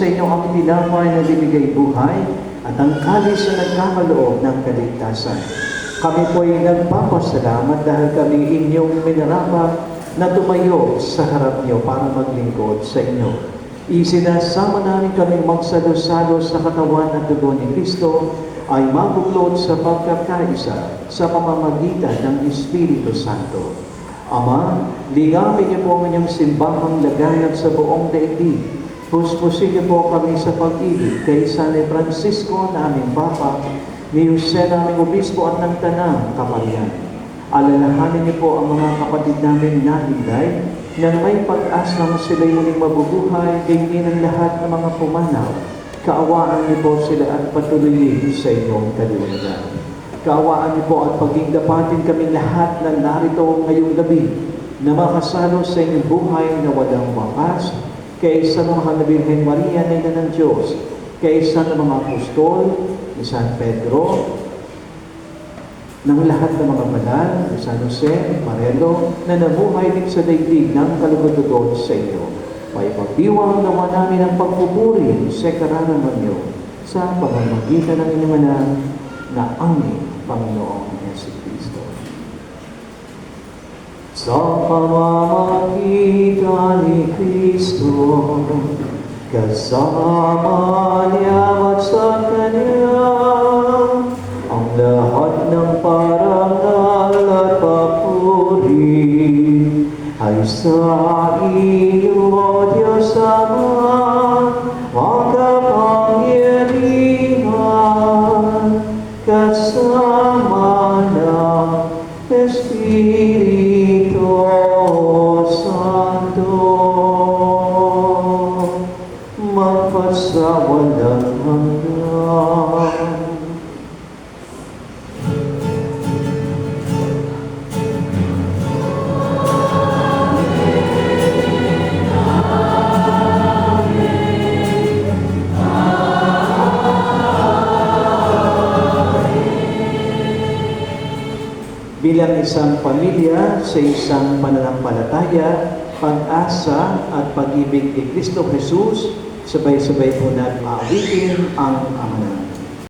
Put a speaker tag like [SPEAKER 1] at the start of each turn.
[SPEAKER 1] sa inyo ang tinapay na binigay buhay at ang kalis na nagkakaloob ng kaligtasan. Kami po ay nagpapasalamat dahil kami inyong minarapat na tumayo sa harap niyo para maglingkod sa inyo. Isinasama namin kaming magsalo-salo sa katawan at dugo ni Kristo ay mabuklod sa pagkakaisa sa pamamagitan ng Espiritu Santo. Ama, ligapin niyo po ang inyong simbahang lagayan sa buong daigdig. Puspusin niyo po kami sa pag-ibig kay San Francisco na aming Papa, ni Jose na aming Obispo at ng Tanang Kaparian. Alalahanin niyo po ang mga kapatid namin na hinday na may pag-asang sila'y muling mabubuhay, ganyan ang lahat ng mga pumanaw. Kaawaan niyo po sila at patuloyin sa inyong kaliwanagan. Kaawaan niyo po at pagingdapatin kami lahat na narito ngayong gabi na makasalo sa inyong buhay na walang wakas, kaysa ng mahal na Birhen Maria na ina ng Diyos, kaysa ng mga apostol, ni San Pedro, ng lahat ng mga banal, ni San Jose, Marelo, na nabuhay din sa daigdig ng kalugod-ugod sa inyo. May pagdiwang nawa namin ang pagpupuri sa karangalan niyo sa pamamagitan ng inyong anak na aming Panginoong Jesucristo. Sa pamamagitan ni Kristo, kasama niya at sa Kanya, ang lahat ng parangal at papuri ay sa iyo, Diyos Ama, makapangyarihan, kasama ng Espiritu Santo, magpasawalang hanggan. Bilang isang pamilya sa isang pananampalataya, pag-asa at pag-ibig ni Kristo Jesus, sabay-sabay po natin aawitin ang Ama namin.